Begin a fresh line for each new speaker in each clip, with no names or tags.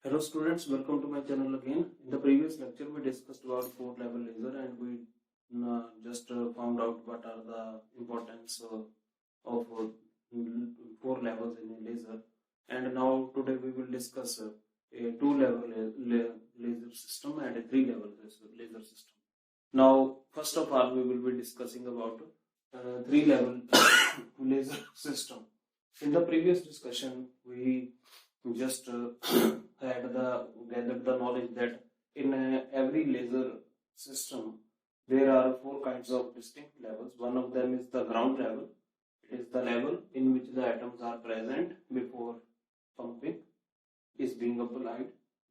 Hello students, welcome to my channel again. In the previous lecture we discussed about 4-level laser and we just found out what are the importance of 4 levels in a laser, and now today we will discuss a 2-level laser system and a 3-level laser system. Now first of all we will be discussing about 3-level laser system. In the previous discussion we just gathered the knowledge that in every laser system there are 4 kinds of distinct levels. One of them is the ground level. It is the level in which the atoms are present before pumping is being applied.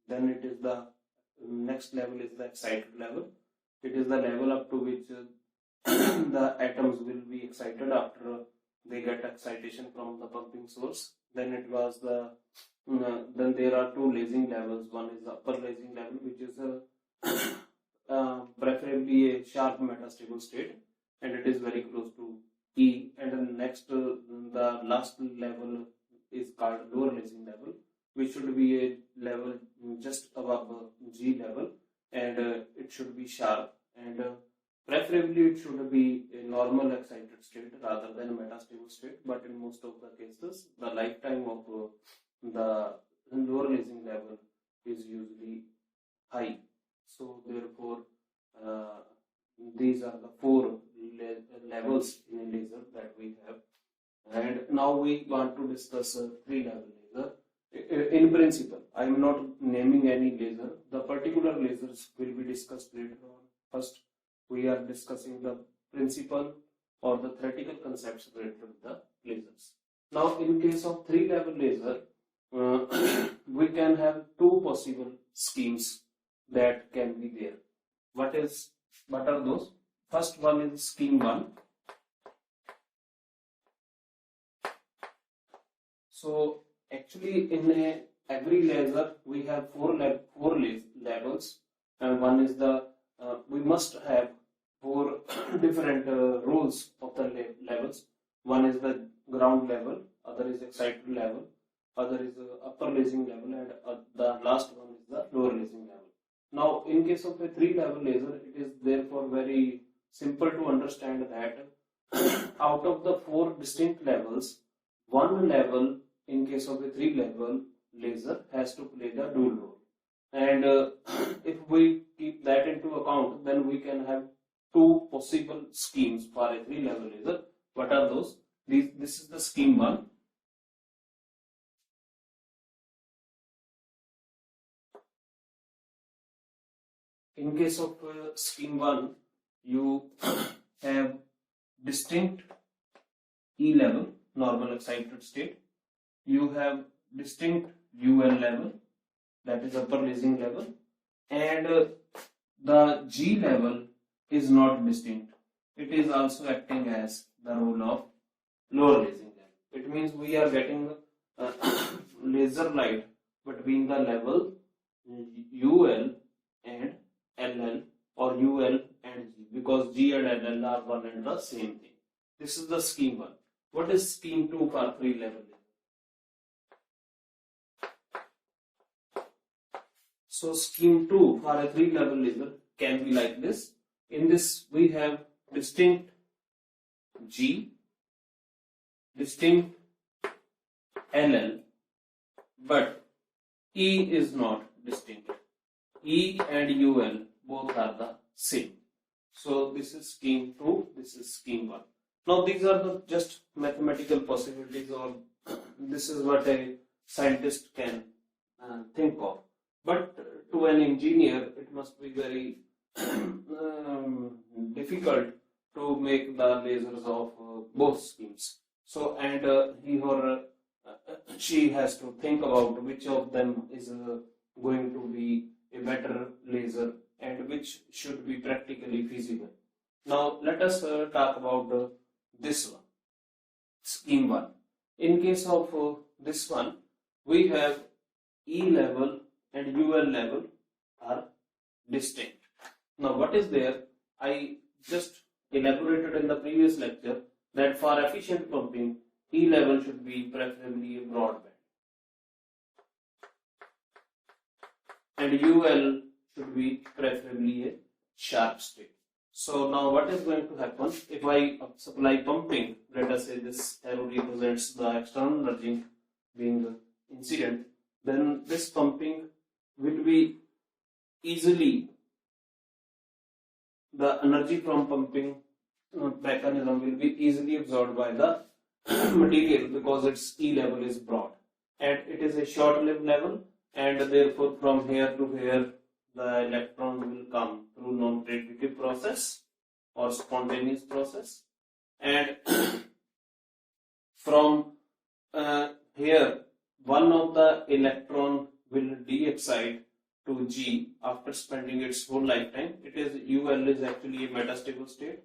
Then it is the next level is the excited level. It is the level up to which the atoms will be excited after they get excitation from the pumping source. Then it was the then there are 2 lasing levels. One is the upper lasing level, which is preferably a sharp metastable state, and it is very close to E. And then next, the last level is called lower lasing level, which should be a level just above G level, and it should be sharp, and preferably it should be a normal excited state rather than a metastable state. But in most of the cases, the lifetime of the lower lasing level is usually high. So therefore these are the 4 levels in a laser that we have, and now we want to discuss a 3-level laser. In principle, I am not naming any laser. The particular lasers will be discussed later on. First we are discussing the principle or the theoretical concepts related to the lasers. Now in case of 3-level laser, we can have 2 possible schemes that can be there. What are those? First one is scheme 1. So actually in every laser we have 4 levels, and one is the we must have 4 different rules of the levels. One is the ground level, other is excited level, other is upper lasing level, and the last one is the lower lasing level. Now in case of a 3-level laser, it is therefore very simple to understand that out of the 4 distinct levels, one level in case of a 3-level laser has to play the dual role, and if we keep that into account, then we can have 2 possible schemes for a 3-level laser. What are those? This is the scheme 1. In case of scheme 1, you have distinct E level, normal excited state. You have distinct UL level, that is upper lasing level, and the G level is not distinct. It is also acting as the role of lower lasing level. It means we are getting laser light between the level UL and LL, or UL and G, because G and LL are one and the same thing. This is the scheme 1. What is scheme 2 for 3-level laser? So scheme 2 for a 3-level laser can be like this. In this we have distinct G, distinct LL, but E is not distinct. E and UL both are the same. So this is scheme 2, this is scheme 1. Now these are the just mathematical possibilities, or this is what a scientist can think of. But to an engineer it must be very difficult to make the lasers of both schemes. So, and he or she has to think about which of them is going to be a better laser and which should be practically feasible. Now let us talk about this one, scheme 1. In case of this one, we have E level and UL level are distinct. Now what is there? I just elaborated in the previous lecture that for efficient pumping, E level should be preferably a broadband. and UL should be preferably a sharp state. So now what is going to happen if I supply pumping? Let us say this arrow represents the external energy being incident. Then this pumping will be easily, the energy from pumping mechanism will be easily absorbed by the material because its E level is broad and it is a short-lived level, and therefore from here to here the electron will come through non-radiative process or spontaneous process, and from here one of the electron will de-excite to G after spending its whole lifetime. It is UL is actually a metastable state.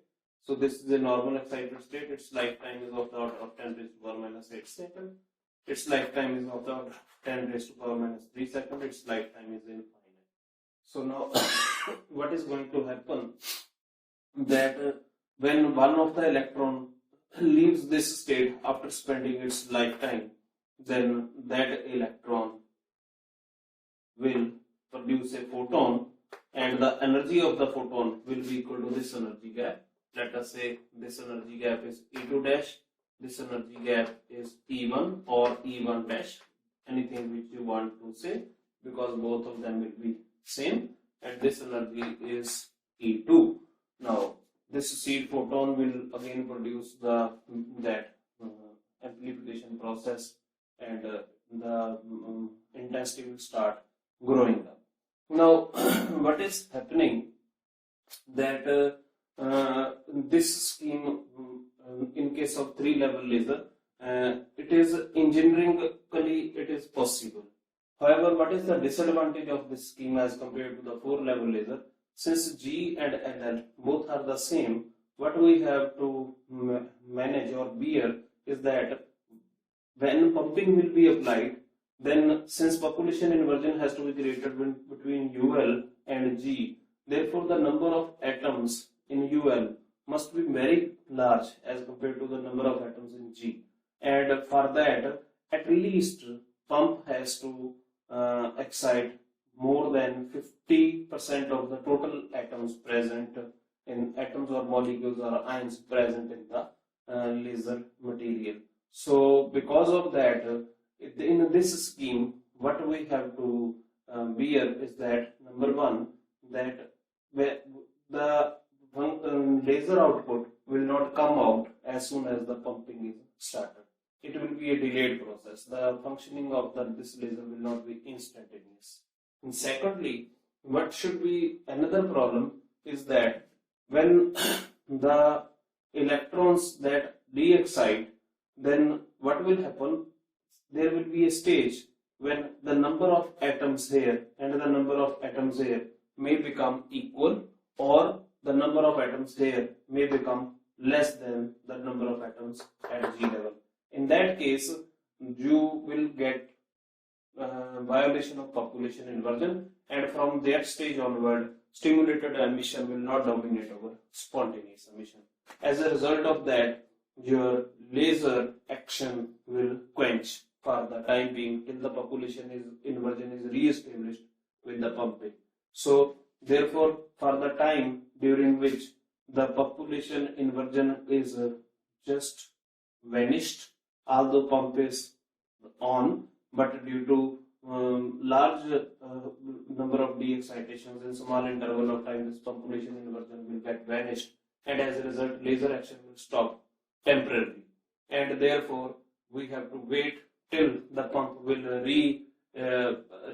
So this is a normal excited state. Its lifetime is of the order of 10 raised to power minus 8 seconds. Its lifetime is of the order of 10 raised to power minus 3 seconds. Its lifetime is infinite. So now what is going to happen that when one of the electron leaves this state after spending its lifetime, then that electron will produce a photon, and the energy of the photon will be equal to this energy gap. Let us say this energy gap is E2 dash, this energy gap is E1 or E1 dash, anything which you want to say, because both of them will be same, and this energy is E2. Now this seed photon will again produce that amplification process, and the intensity will start growing up. Now what is happening that this scheme in case of 3-level laser, it is engineeringly it is possible. However, what is the disadvantage of this scheme as compared to the 4-level laser? Since G and LL both are the same, what we have to manage or bear is that when pumping will be applied, then since population inversion has to be created between UL and G, therefore the number of atoms in UL must be very large as compared to the number of atoms in G, and for that at least pump has to excite more than 50% of the total atoms present in atoms or molecules or ions present in the laser material. So because of that, in this scheme what we have to bear is that number one, that the laser output will not come out as soon as the pumping is started. It will be a delayed process. The functioning of this laser will not be instantaneous. And secondly, what should be another problem is that when the electrons that de-excite, then what will happen? There will be a stage when the number of atoms here and the number of atoms here may become equal, or the number of atoms here may become less than the number of atoms at G level. In that case, you will get violation of population inversion, and from that stage onward, stimulated emission will not dominate over spontaneous emission. As a result of that, your laser action will quench for the time being till the population inversion is re-established with the pumping. So therefore, for the time during which the population inversion is just vanished, although pump is on, but due to large number of de-excitations in small interval of time, this population inversion will get vanished, and as a result laser action will stop temporarily, and therefore we have to wait till the pump will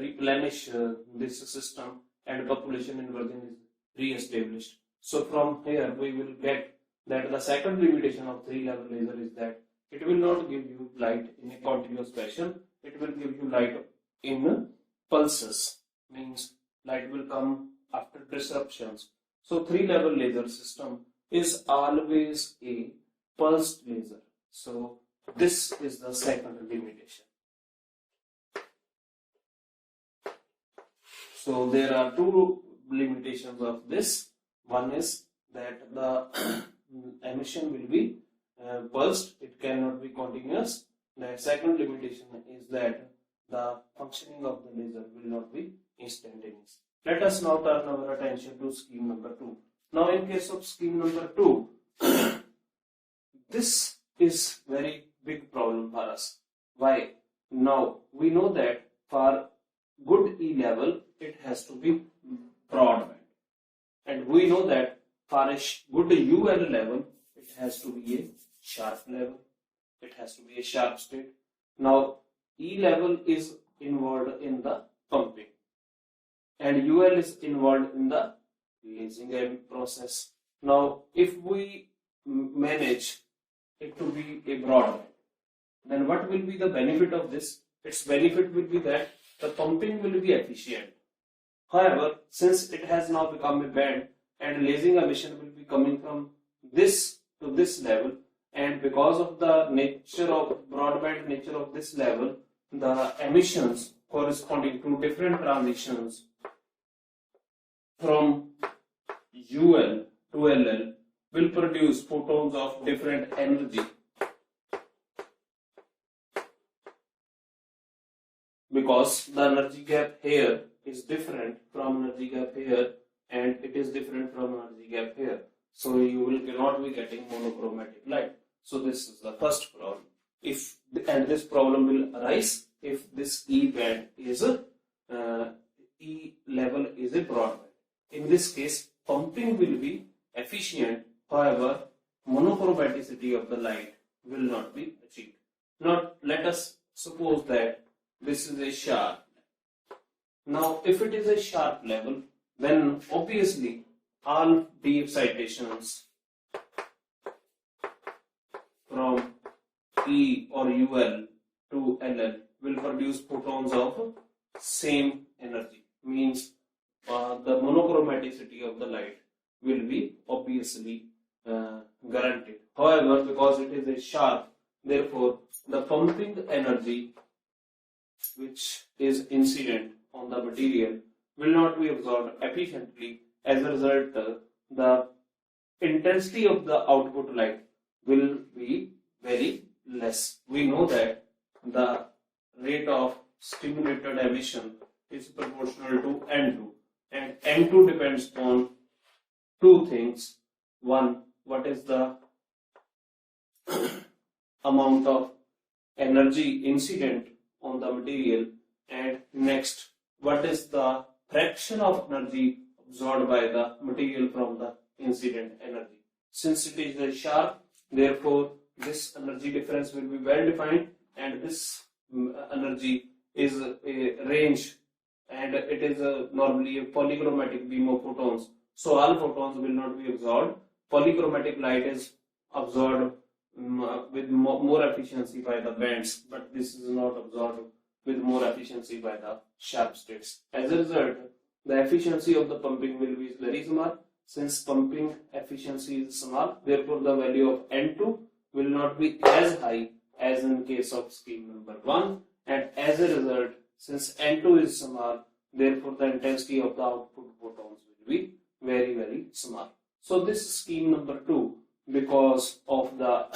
replenish this system and population inversion is re-established. So from here we will get that the second limitation of 3-level laser is that it will not give you light in a continuous fashion. It will give you light in pulses, means light will come after disruptions. So 3-level laser system is always a pulsed laser. So this is the second limitation. So there are two limitations of this. One is that the emission will be pulsed, it cannot be continuous. The second limitation is that the functioning of the laser will not be instantaneous. Let us now turn our attention to scheme number 2. Now in case of scheme number 2, this is very big problem for us. Why? Now we know that for good E level it has to be broadband, and we know that for a good UL level it has to be a sharp level. It has to be a sharp state. Now E level is involved in the pumping and UL is involved in the lasing process. Now if we manage it to be a broadband, then what will be the benefit of this? Its benefit will be that the pumping will be efficient. However, since it has now become a band and lasing emission will be coming from this to this level, and because of the nature of broadband nature of this level, the emissions corresponding to different transitions from UL to LL will produce photons of different energy, because the energy gap here is different from energy gap here and it is different from energy gap here. So you will not be getting monochromatic light. So this is the first problem. And this problem will arise if this E band is E level is a broadband. In this case, pumping will be efficient. However, monochromaticity of the light will not be achieved. Now let us suppose that this is a sharp. Now if it is a sharp level, then obviously all D excitations from E or UL to LL will produce photons of same energy. Means the monochromaticity of the light will be obviously guaranteed. However, because it is a sharp, therefore the pumping energy which is incident on the material will not be absorbed efficiently. As a result, the intensity of the output light will be very less. We know that the rate of stimulated emission is proportional to N2, and N2 depends on two things. One, what is the amount of energy incident on the material, and next, what is the fraction of energy absorbed by the material from the incident energy. Since it is a sharp, therefore this energy difference will be well defined, and this energy is a range, and it is normally a polychromatic beam of photons. So all photons will not be absorbed. Polychromatic light is absorbed with more efficiency by the bands, but this is not absorbed with more efficiency by the sharp states. As a result, the efficiency of the pumping will be very small. Since pumping efficiency is small, therefore the value of N2 will not be as high as in case of scheme number 1, and as a result, since N2 is small, therefore the intensity of the output photons will be very small. So this scheme number 2, because of the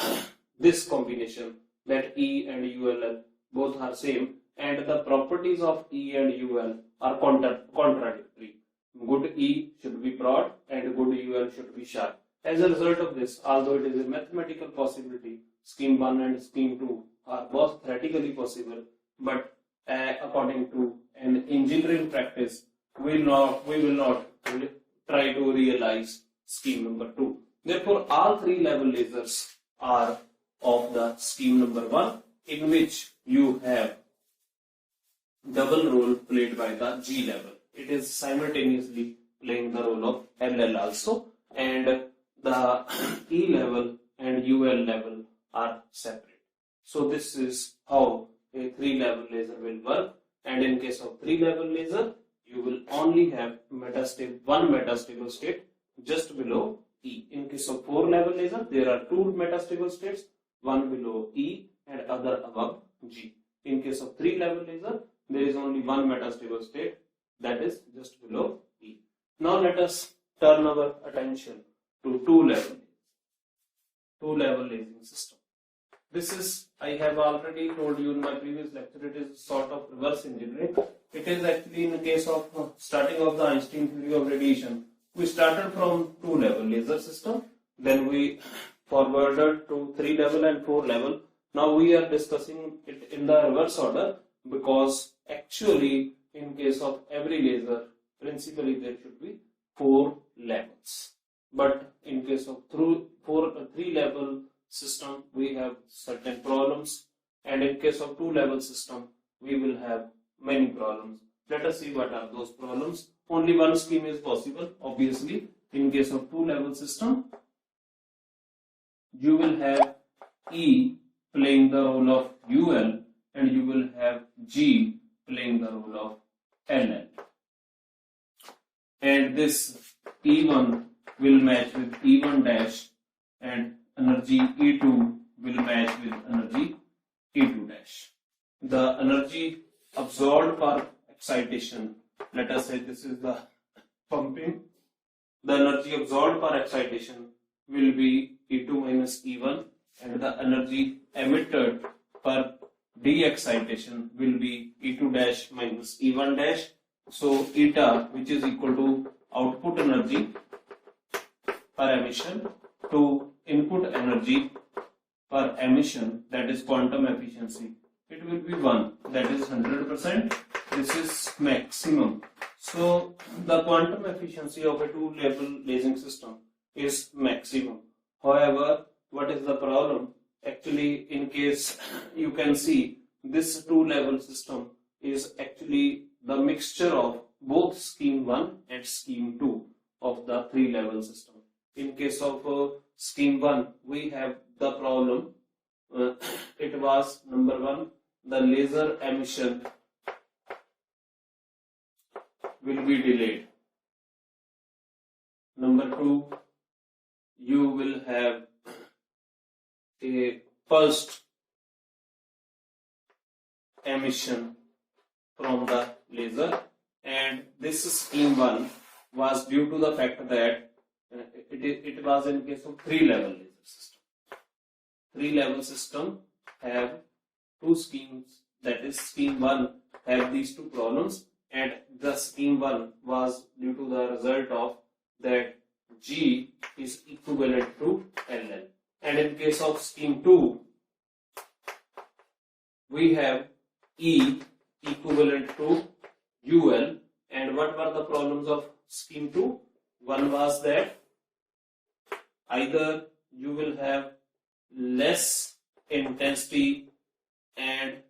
this combination that E and UL both are same, and the properties of E and UL are contradictory. Good E should be broad and good UL should be sharp. As a result of this, although it is a mathematical possibility, scheme 1 and scheme 2 are both theoretically possible, but according to an engineering practice, we will not try to realize scheme number 2. Therefore, all three level lasers are of the scheme number 1, in which you have double role played by the G level. It is simultaneously playing the role of LL also, and the E level and UL level are separate. So this is how a 3-level laser will work, and in case of 3-level laser, you will only have one metastable state just below E. In case of 4-level laser, there are 2 metastable states, one below E and other above G. In case of 3-level laser, there is only one metastable state, that is just below E. Now let us turn our attention to 2-level lasing system. this is, I have already told you in my previous lecture, it is sort of reverse engineering. It is actually in the case of starting of the Einstein theory of radiation. We started from 2-level laser system, then we forwarded to 3-level and 4-level. Now we are discussing it in the reverse order, because actually in case of every laser, principally there should be 4 levels. But in case of 3-level system, we have certain problems, and in case of 2-level system, we will have many problems. Let us see what are those problems. Only one scheme is possible, obviously. In case of 2-level system, you will have E playing the role of UL, and you will have G playing the role of LL. And this E1 will match with E1 dash, and energy E2 will match with energy E2 dash. The energy absorbed per excitation, let us say this is the pumping, the energy absorbed per excitation will be E2 minus E1, and the energy emitted per de-excitation will be E2 dash minus E1 dash. So eta, which is equal to output energy per emission to input energy per emission, that is quantum efficiency, it will be 1, that is 100%. This is maximum. So the quantum efficiency of a 2-level lasing system is maximum. However, what is the problem? Actually, in case you can see, this 2-level system is actually the mixture of both scheme 1 and scheme 2 of the 3-level system. In case of scheme 1, we have the problem. It was number 1, the laser emission will be delayed. Number 2, you will have a pulsed emission from the laser, and this scheme 1 was due to the fact that it was in case of 3-level laser system. 3-level system have 2 schemes, that is scheme 1 have these 2 problems, and the scheme 1 was due to the result of that G is equivalent to LL. And in case of scheme 2, we have E equivalent to UL. And what were the problems of scheme 2? One was that either you will have less intensity and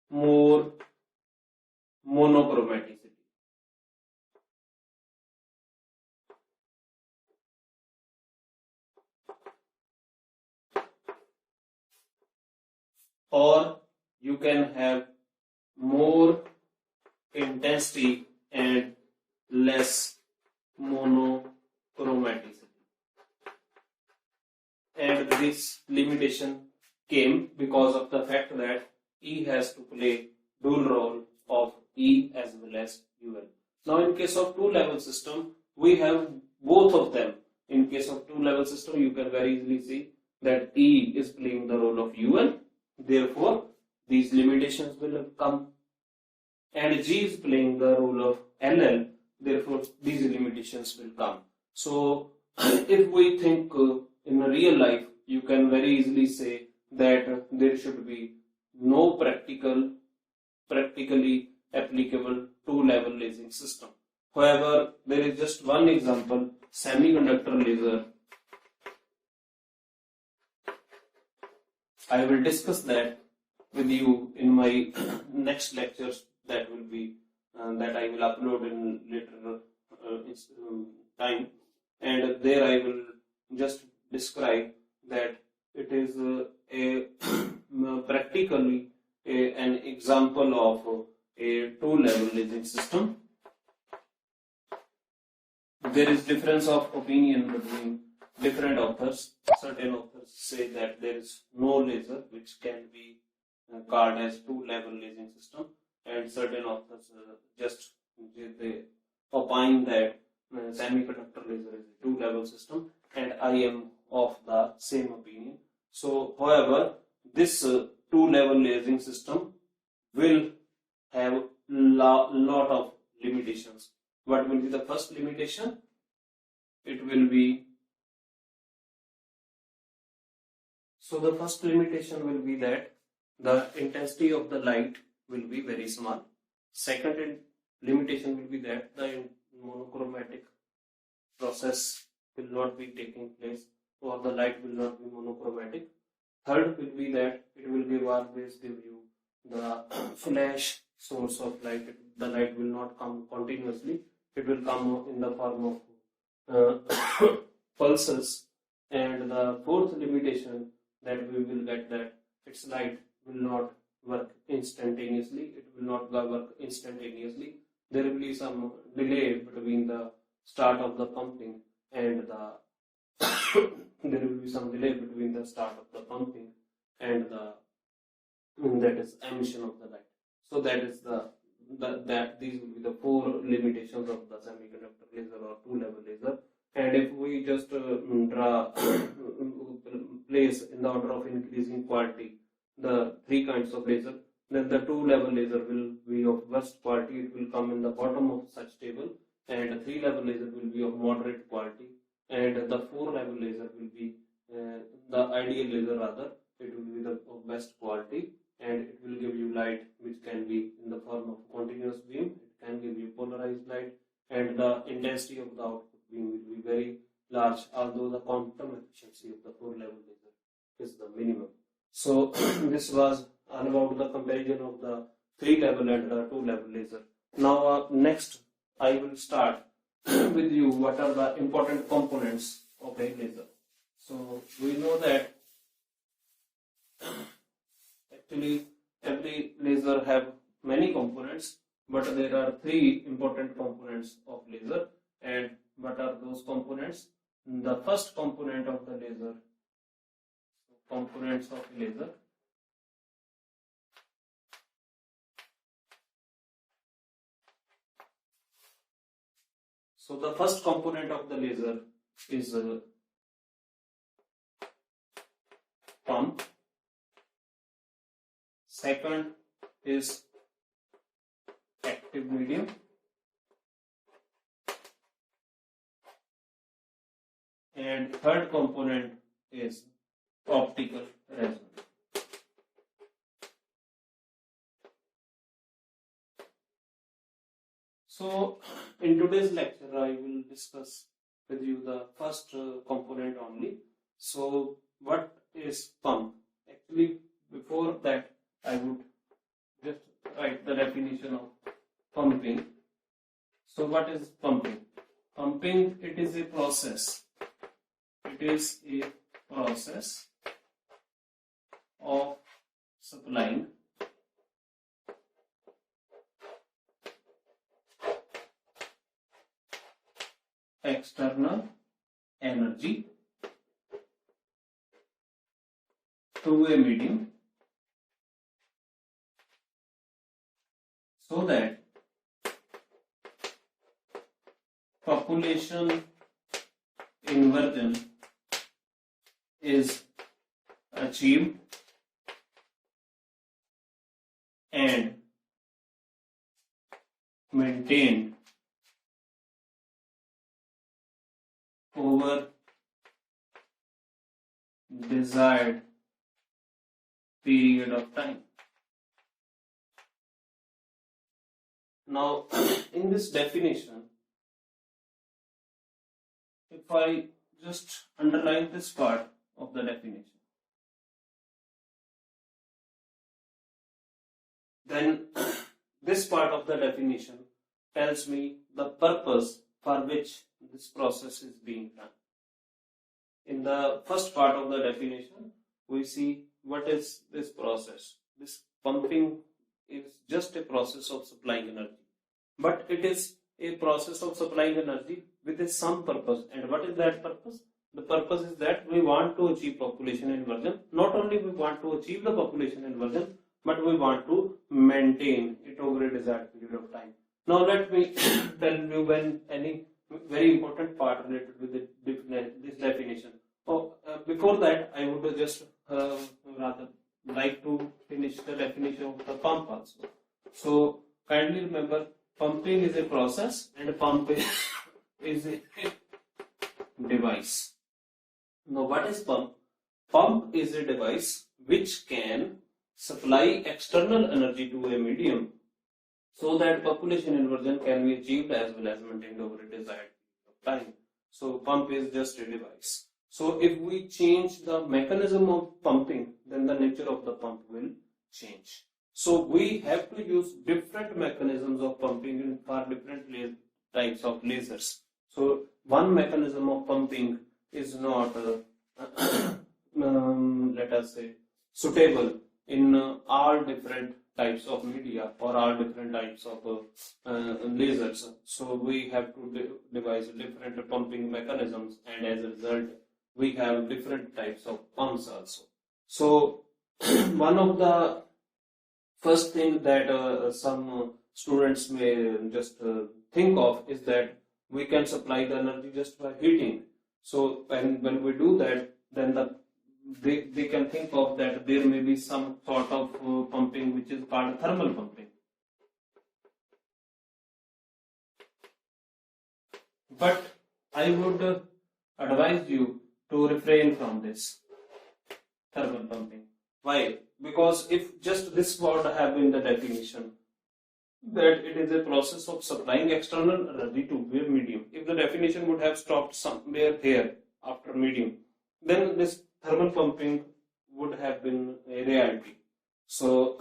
more monochromaticity, or you can have more intensity and less monochromaticity. And this limitation came because of the fact that E has to play dual role of E as well as UL. Now in case of 2-level system, we have both of them. In case of 2-level system, you can very easily see that E is playing the role of UL. Therefore, these limitations will come. And G is playing the role of LL. Therefore, these limitations will come. So, if we think in real life, you can very easily say that there should be no practically applicable 2-level lasing system. However, there is just one example, semiconductor laser. I will discuss that with you in my next lectures that will be that I will upload in later time, and there I will just describe that it is practically an example of a 2-level lasing system. There is difference of opinion between different authors. Certain authors say that there is no laser which can be called as 2-level lasing system, and certain authors just they opine that semiconductor laser is a 2-level system, and I am of the same opinion. So, however, this two-level lasing system will have lot of limitations. What will be the first limitation? It will be, so the first limitation will be that the intensity of the light will be very small. Second limitation will be that the monochromatic process will not be taking place, or the light will not be monochromatic. Third will be that it will always give you the flash source of light. The light will not come continuously. It will come in the form of pulses. And the fourth limitation that we will get, that its light will not work instantaneously. It will not work instantaneously. There will be some delay between the start of the pumping and the there will be some delay between the start of the pumping and the that is emission of the light. So that is that these will be the four limitations of the semiconductor laser or two-level laser. And if we just draw place in the order of increasing quality the three kinds of laser, then the two-level laser will be of worst quality. It will come in the bottom of such table, and the three-level laser will be of moderate quality, and the four-level laser will be the ideal laser rather. It will be the of best quality, and it will give you light which can be in the form of continuous beam. It can give you polarized light, and the intensity of the output beam will be very large, although the quantum efficiency of the four-level laser is the minimum. So this was all about the comparison of the three-level and the two-level laser. Now next I will start with you what are the important components of a laser. So we know that actually every laser have many components, but there are three important components of laser. And what are those components? The first component of the laser, components of laser. So the first component of the laser is pump. Second is active medium. And third component is optical resonance. So in today's lecture I will discuss with you the first component only. So what is pump? Actually before that I would just write the definition of pumping. So what is pumping? Pumping, it is a process. It is a process of supplying external energy to a medium so that population inversion is achieved and maintained over desired period of time. Now, in this definition, if I just underline this part of the definition, then this part of the definition tells me the purpose for which this process is being done. In the first part of the definition, we see what is this process. This pumping is just a process of supplying energy, but it is a process of supplying energy with some purpose. And what is that purpose? The purpose is that we want to achieve population inversion. Not only we want to achieve the population inversion, but we want to maintain it over a desired period of time. Now let me tell you when any very important part related with this definition. before that, I would just rather like to finish the definition of the pump also. So kindly remember, pumping is a process and pump is a device. Now, what is pump? Pump is a device which can supply external energy to a medium so that population inversion can be achieved as well as maintained over a desired time. So pump is just a device. So if we change the mechanism of pumping, then the nature of the pump will change. So we have to use different mechanisms of pumping for different types of lasers. So one mechanism of pumping is not, let us say, suitable in all different types of media or all different types of lasers. So we have to devise different pumping mechanisms, and as a result, we have different types of pumps also. So one of the first thing that some students may just think of is that we can supply the energy just by heating. So when we do that, then they can think of that there may be some sort of pumping which is called thermal pumping. But I would advise you to refrain from this thermal pumping. Why? Because if just this word have been the definition, that it is a process of supplying external energy to a medium. If the definition would have stopped somewhere here after medium, then this thermal pumping would have been a reality. So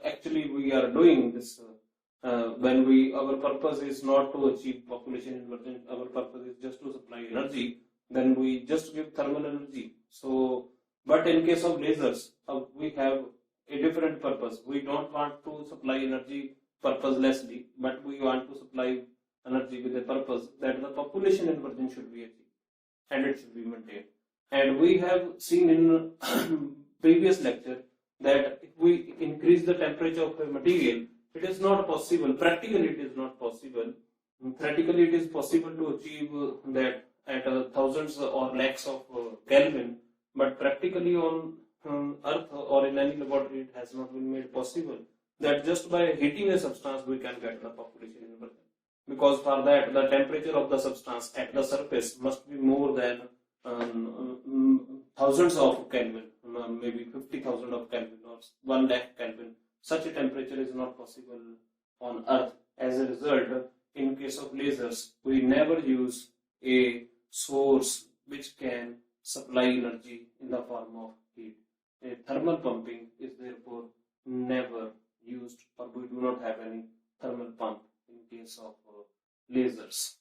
actually we are doing this when our purpose is not to achieve population inversion, our purpose is just to supply energy, then we just give thermal energy. So but in case of lasers, we have a different purpose. We don't want to supply energy purposelessly, but we want to supply energy with a purpose that the population inversion should be achieved and it should be maintained. And we have seen in previous lecture that if we increase the temperature of a material, it is not possible. Practically, it is not possible. Theoretically, it is possible to achieve that at thousands or lakhs of Kelvin, but practically on Earth or in any laboratory, it has not been made possible that just by heating a substance we can get the population inversion. Because for that, the temperature of the substance at the surface must be more than thousands of Kelvin, maybe 50,000 of Kelvin or 1 lakh Kelvin. Such a temperature is not possible on Earth. As a result, in case of lasers, we never use a source which can supply energy in the form of heat. A thermal pumping is therefore never used, or we do not have any thermal pump in case of lasers.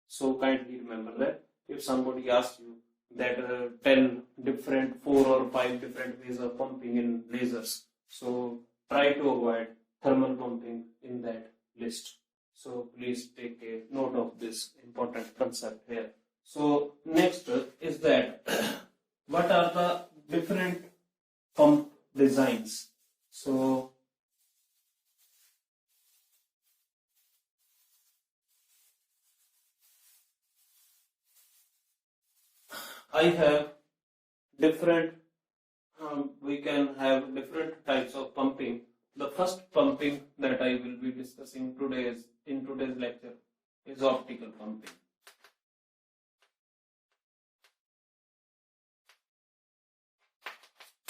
So kindly remember that if somebody asks you that 10 different, 4 or 5 different ways of pumping in lasers, so try to avoid thermal pumping in that list. So please take a note of this important concept here. So next is that what are the different pump designs? So I have different, we can have different types of pumping. The first pumping that I will be discussing in today's lecture is optical pumping.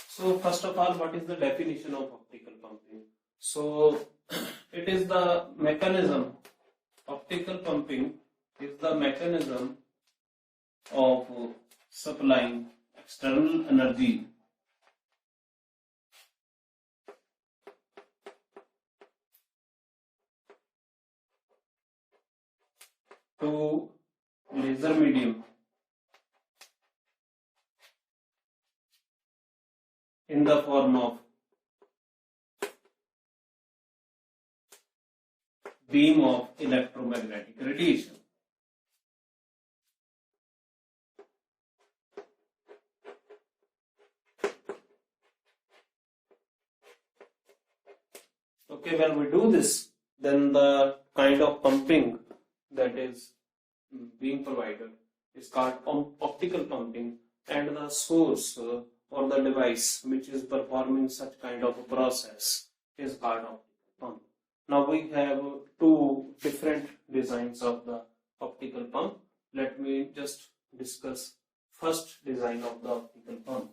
So first of all, what is the definition of optical pumping? So it is the mechanism, optical pumping is the mechanism of supplying external energy to laser medium in the form of beam of electromagnetic radiation. Okay, when we do this, then the kind of pumping that is being provided is called optical pumping, and the source or the device which is performing such kind of a process is called optical pump. Now we have two different designs of the optical pump. Let me just discuss first design of the optical pump.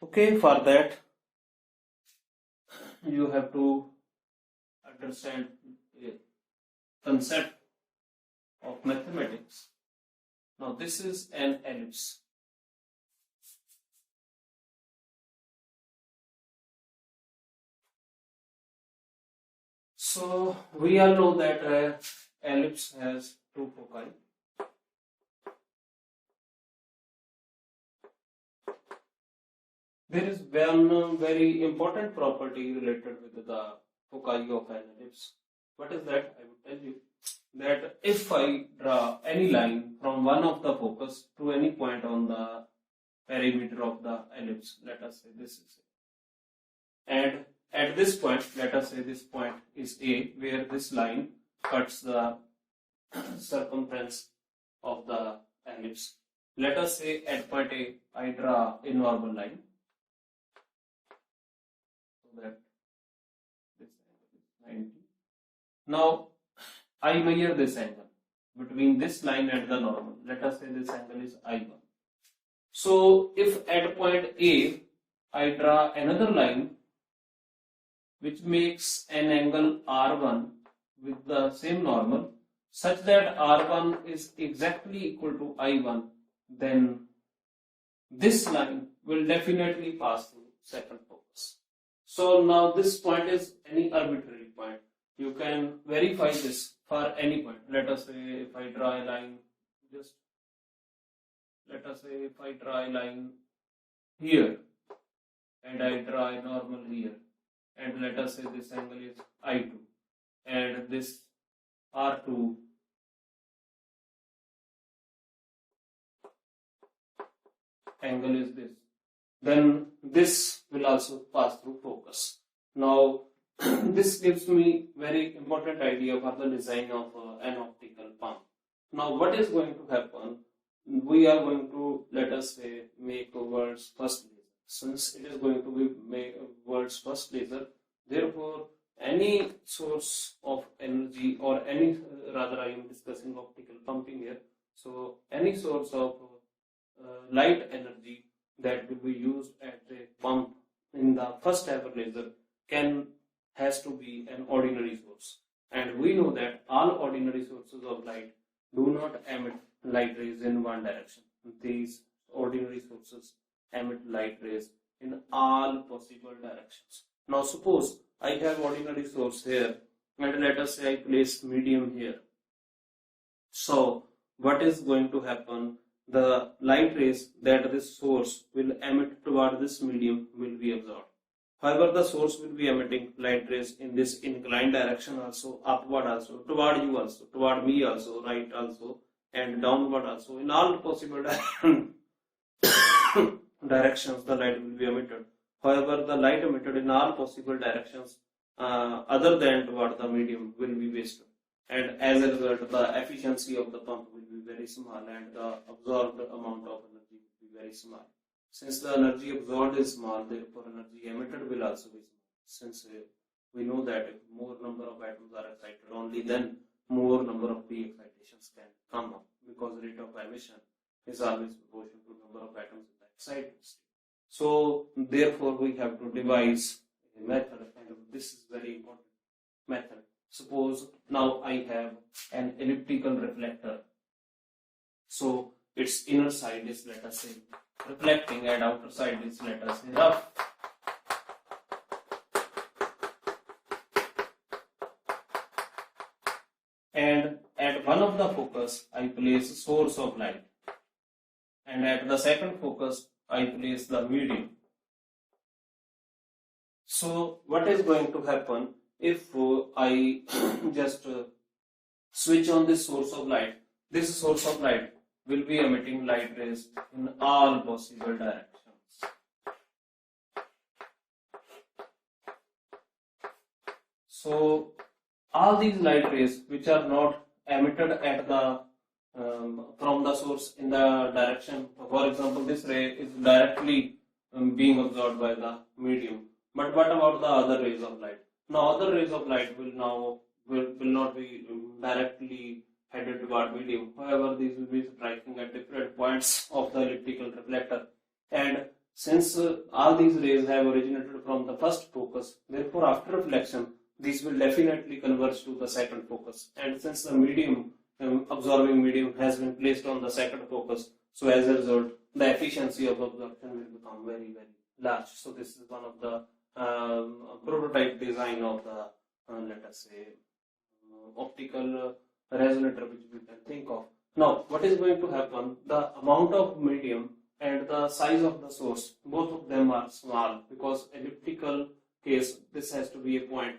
Okay, for that you have to understand a concept of mathematics. Now this is an ellipse. So we all know that ellipse has two foci. There is one very important property related with the foci of an ellipse. What is that? I will tell you that if I draw any line from one of the focus to any point on the perimeter of the ellipse, let us say this is A. And at this point, let us say this point is A, where this line cuts the circumference of the ellipse. Let us say at point A, I draw a normal line. So that this angle is 90. Now, I measure this angle between this line and the normal. Let us say this angle is I1. So, if at point A, I draw another line which makes an angle R1 with the same normal, such that R1 is exactly equal to I1, then this line will definitely pass through second focus. So now this point is any arbitrary point. You can verify this for any point. Let us say if I draw a line, let us say if I draw a line here and I draw a normal here, and let us say this angle is I2 and this R2 angle is this, then this will also pass through focus. Now this gives me very important idea for the design of an optical pump. Now what is going to happen? We are going to, let us say, make a world's first laser. Since it is going to be world's first laser, therefore any source of energy or any, rather I am discussing optical pumping here, so any source of light energy that will be used at a pump in the first ever laser has to be an ordinary source. And we know that all ordinary sources of light do not emit light rays in one direction. These ordinary sources emit light rays in all possible directions. Now suppose I have ordinary source here and let us say I place medium here. So what is going to happen? The light rays that this source will emit toward this medium will be absorbed. However, the source will be emitting light rays in this inclined direction also, upward also, toward you also, toward me also, right also, and downward also. In all possible directions, the light will be emitted. However, the light emitted in all possible directions other than toward the medium will be wasted. And as a result, the efficiency of the pump will be very small and the absorbed amount of energy will be very small. Since the energy absorbed is small, therefore energy emitted will also be small. Since we know that if more number of atoms are excited, only then more number of de-excitations can come up, because rate of emission is always proportional to number of atoms in the excited state. So therefore we have to devise a method, and this is very important method. Suppose now I have an elliptical reflector. So its inner side is, let us say, reflecting and outer side is, let us say, rough. And at one of the focus I place a source of light, and at the second focus I place the medium. So what is going to happen if I just switch on this source of light? This source of light will be emitting light rays in all possible directions. So all these light rays which are not emitted at the from the source in the direction. For example, this ray is directly being absorbed by the medium. But what about the other rays of light? Now, other rays of light will not be directly headed toward medium. However, these will be striking at different points of the elliptical reflector. And since all these rays have originated from the first focus, therefore after reflection, these will definitely converge to the second focus. And since the medium, absorbing medium has been placed on the second focus, so as a result, the efficiency of absorption will become very, very large. So this is one of the prototype design of the, let us say, optical resonator which we can think of. Now, what is going to happen? The amount of medium and the size of the source, both of them are small, because elliptical case, this has to be a point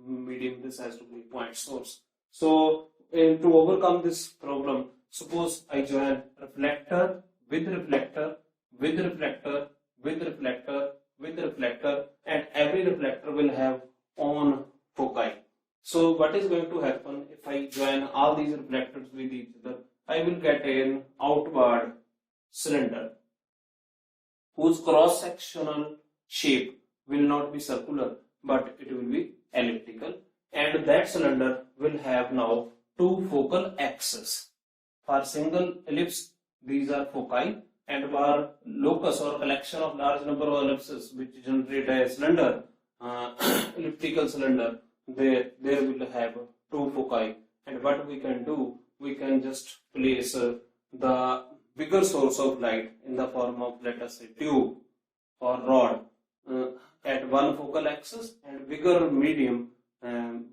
medium, this has to be a point source. So to overcome this problem, suppose I join reflector with reflector with reflector with reflector with reflector, and every reflector will have own foci. So what is going to happen if I join all these reflectors with each other? I will get an outward cylinder whose cross-sectional shape will not be circular, but it will be elliptical, and that cylinder will have now two focal axes. For single ellipse, these are foci, and for locus or collection of large number of ellipses which generate a cylinder, elliptical cylinder, there will have two foci. And what we can do, we can just place the bigger source of light in the form of, let us say, tube or rod at one focal axis, and bigger medium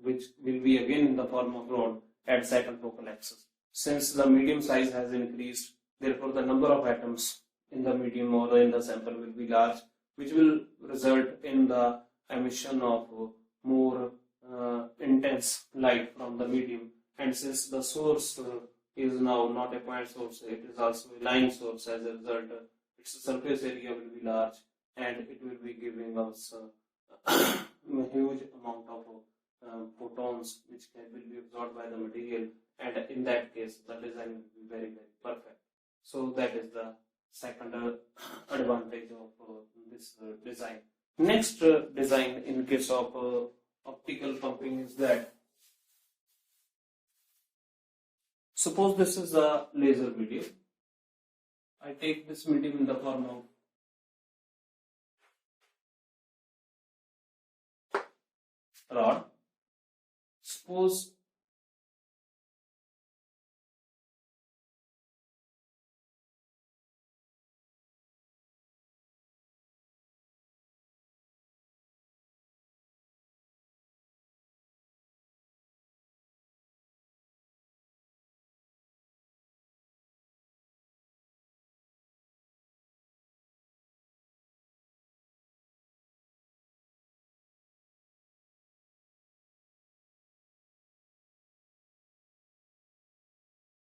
which will be again in the form of rod at second focal axis. Since the medium size has increased, therefore the number of atoms in the medium or in the sample will be large, which will result in the emission of more intense light from the medium. And since the source is now not a point source, it is also a line source, as a result its surface area will be large, and it will be giving us a huge amount of photons which will be absorbed by the material, and in that case the design will be very, very perfect. So that is the second advantage of this design. Next design in case of optical pumping is that, suppose this is a laser medium. I take this medium in the form of rod. Suppose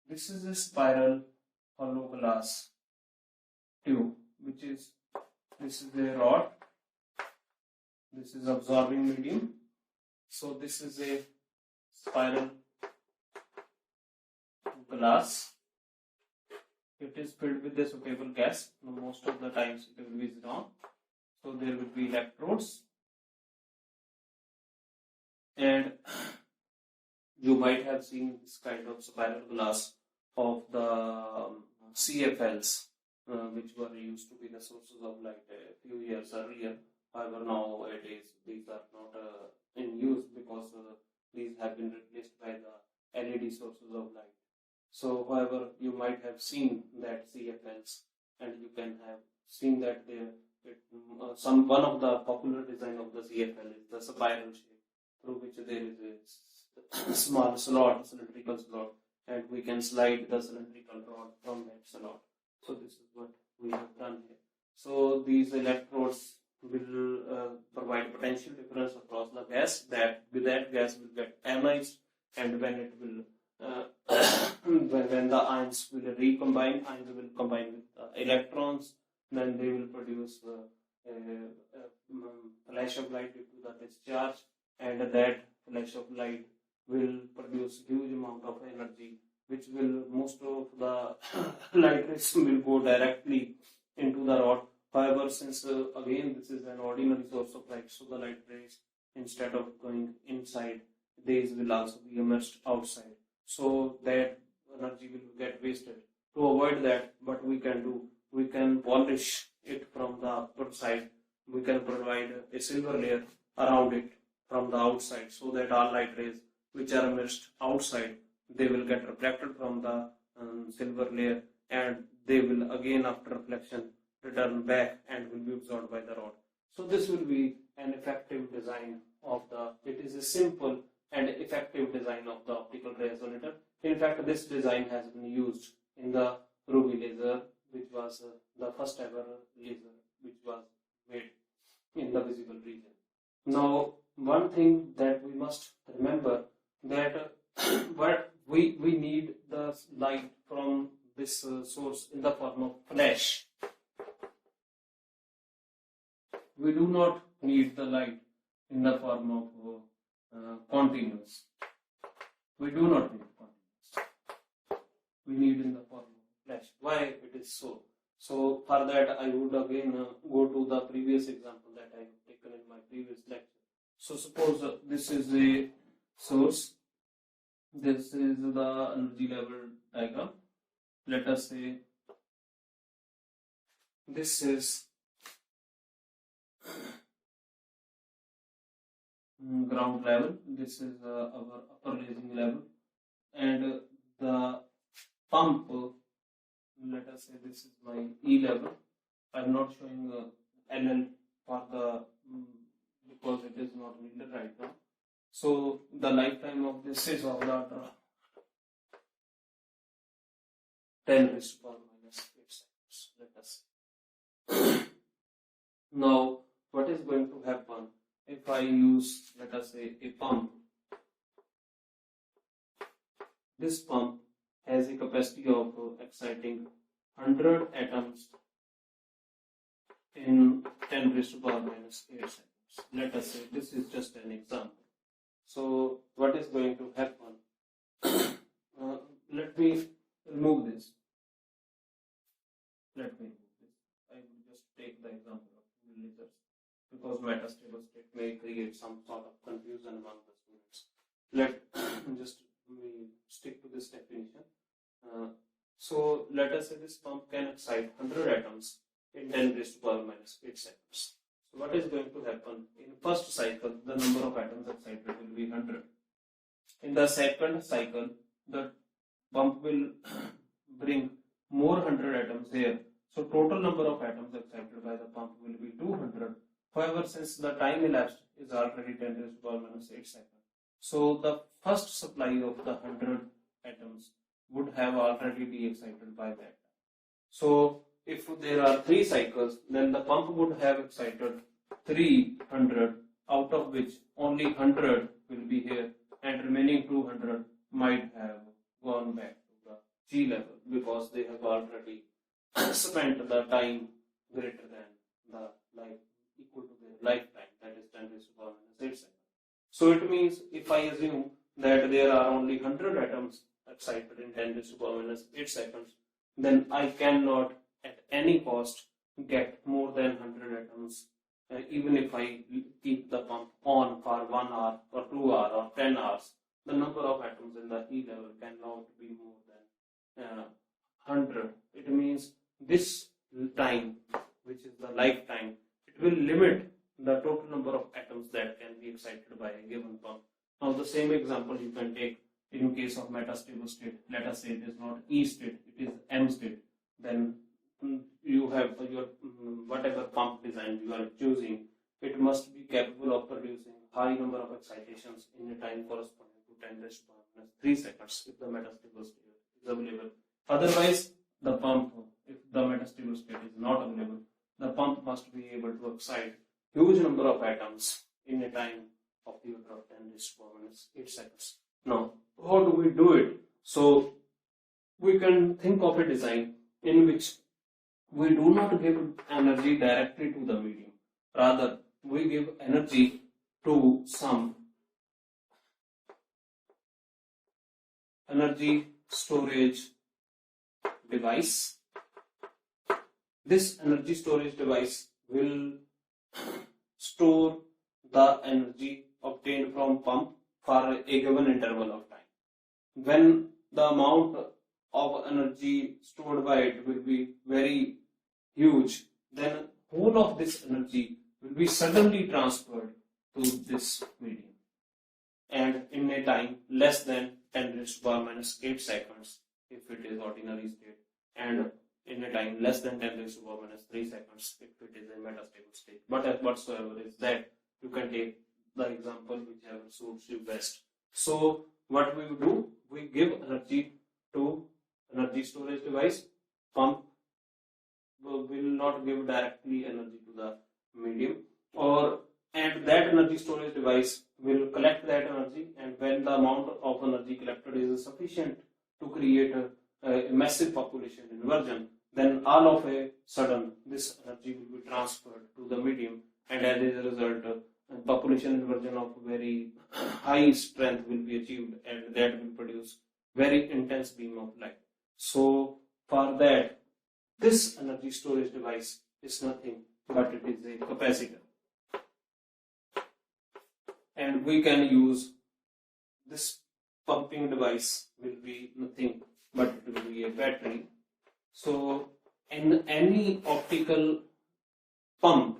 this is a spiral hollow glass tube, which is, this is a rod, this is absorbing medium. So this is a spiral glass. It is filled with a suitable gas. Most of the times it will be on. So there will be electrodes, and you might have seen this kind of spiral glass of the CFLs, which were used to be the sources of light a few years earlier. However, nowadays these are not in use, because these have been replaced by the LED sources of light. So, however, you might have seen that CFLs, and you can have seen that one of the popular design of the CFL is the spiral shape, through which there is a small slot, cylindrical slot, and we can slide the cylindrical rod from that slot. So this is what we have done here. So these electrodes will provide potential difference across the gas. That gas will get ionized, and when it will when the ions will recombine, ions will combine with electrons, then they will produce a flash of light due to the discharge, and that flash of light will produce huge amount of energy, which will most of the light rays will go directly into the rod. However, since again this is an ordinary source of light, so the light rays, instead of going inside, these will also be emitted outside. So that energy will get wasted. To avoid that, what we can do, we can polish it from the upper side. We can provide a silver layer around it from the outside, so that all light rays which are emitted outside, they will get reflected from the silver layer, and they will again after reflection return back and will be absorbed by the rod. So this will be an effective design of the, it is a simple and effective design of the optical resonator. In fact, this design has been used in the ruby laser, which was the first ever laser which was made in the visible region. Now, one thing that we must remember, that but we need the light from this source in the form of flash. We do not need the light in the form of continuous. We do not need continuous. We need in the form of flash. Why it is so? So for that I would again go to the previous example that I have taken in my previous lecture. So suppose this is a source. This is the energy level diagram. Let us say this is ground level, this is our upper lasing level, and the pump, let us say this is my E level. I am not showing LL for the because it is not needed right now. So the lifetime of this is of the order 10 raised to power minus 8 seconds, let us say. Now, what is going to happen if I use, let us say, a pump? This pump has a capacity of exciting 100 atoms in 10 raised to power minus 8 seconds. Let us say this is just an example. So what is going to happen? Let me remove this. I will just take the example of lasers, because metastable state may create some sort of confusion among the students. Let just stick to this definition. So let us say this pump can excite 100 atoms in 10 raised to power minus 8 seconds. So what is going to happen? In first cycle, the number of atoms excited will be 100. In the second cycle, the pump will bring more 100 atoms here. So total number of atoms excited by the pump will be 200. However, since the time elapsed is already 10 raised to power minus 8 seconds, so the first supply of the 100 atoms would have already be excited by that time. So if there are 3 cycles, then the pump would have excited 300, out of which only 100 will be here, and remaining 200 might have gone back to the G level, because they have already spent the time greater than the life, equal to their lifetime, that is 10 raised to power minus 8 seconds. So it means if I assume that there are only 100 atoms excited in 10 raised to power minus 8 seconds, then I cannot at any cost get more than 100 atoms, even if I keep the pump on for 1 hour or 2 hours or 10 hours. The number of atoms in the E level cannot be more than 100. It means this time, which is the lifetime, it will limit the total number of atoms that can be excited by a given pump. Now the same example you can take in case of metastable state. Let us say it is not E state, it is M state. Then you have your whatever pump design you are choosing, it must be capable of producing high number of excitations in a time corresponding to 10 raised to power minus 3 seconds if the metastable state is available. Otherwise, the pump, if the metastable state is not available, the pump must be able to excite huge number of atoms in a time of the order of 10 raised to power minus 8 seconds. Now, how do we do it? So, we can think of a design in which we do not give energy directly to the medium. Rather, we give energy to some energy storage device. This energy storage device will store the energy obtained from pump for a given interval of time. When the amount of energy stored by it will be very huge, then whole of this energy will be suddenly transferred to this medium, and in a time less than 10 raised to power minus 8 seconds if it is ordinary state, and in a time less than 10 raised to power minus 3 seconds if it is a metastable state. But whatsoever is that, you can take the example whichever suits you best. So what we do, we give energy to energy storage device. Pump will not give directly energy to the medium, and that energy storage device will collect that energy, and when the amount of energy collected is sufficient to create a massive population inversion, then all of a sudden this energy will be transferred to the medium, and as a result population inversion of very high strength will be achieved, and that will produce very intense beam of light. So for that, this energy storage device is nothing but it is a capacitor, and we can use this pumping device will be nothing but it will be a battery. So in any optical pump,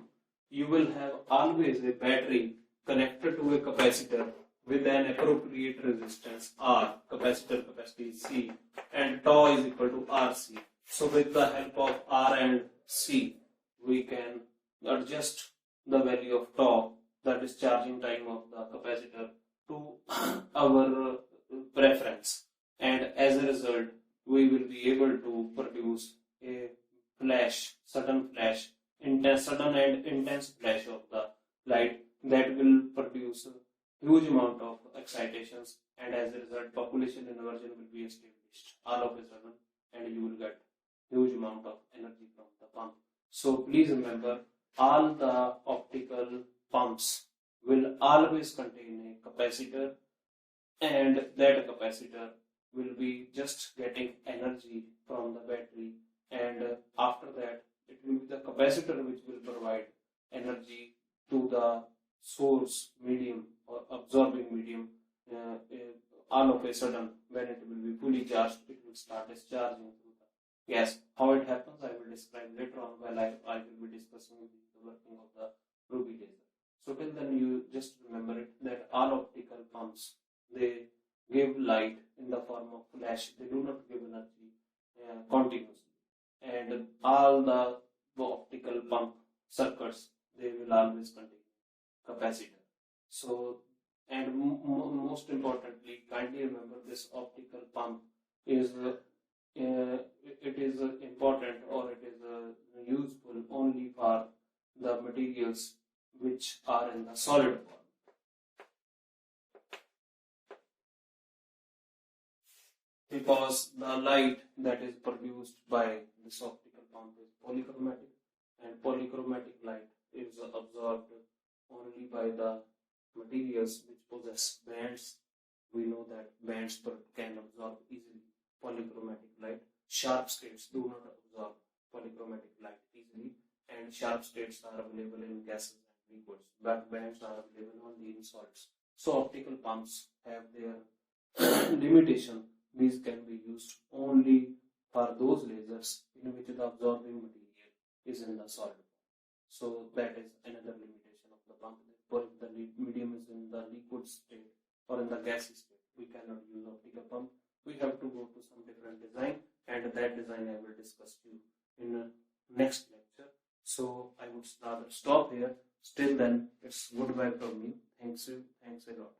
you will have always a battery connected to a capacitor with an appropriate resistance R, capacitor capacity C, and tau is equal to RC. So with the help of R and C, we can adjust the value of tau, the discharging time of the capacitor, to our preference, and as a result we will be able to produce a flash, sudden and intense flash of the light that will produce a huge amount of excitations, and as a result population inversion will be established all of a sudden, and you will get huge amount of energy from the pump. So please remember, all the optical pumps will always contain a capacitor, and that capacitor will be just getting energy from the battery, and after that it will be the capacitor which will provide energy to the source medium or absorbing medium. All of a sudden, when it will be fully charged, it will start discharging through the gas. How it happens, I will describe later on while I will be discussing the working of the ruby laser. So till then, you just remember it that all optical pumps, they give light in the form of flash. They do not give energy continuously, and all the optical pump circuits, they will always contain capacitor. So, and most importantly, kindly remember, this optical pump is it is important, or it is useful only for the materials which are in the solid form. Because the light that is produced by this optical pump is polychromatic, and polychromatic light is absorbed only by the materials which possess bands. We know that bands can absorb easily polychromatic light. Sharp states do not absorb polychromatic light easily, and sharp states are available in gases and liquids, but bands are available only in solids. So optical pumps have their limitation. These can be used only for those lasers in which the absorbing material is in the solid. So that is another limitation of the pump. If the medium is in the liquid state or in the gaseous state, we cannot use optical pump. We have to go to some different design, and that design I will discuss to you in the next lecture. So I would rather stop here. Still then, it's goodbye from me. Thanks a lot.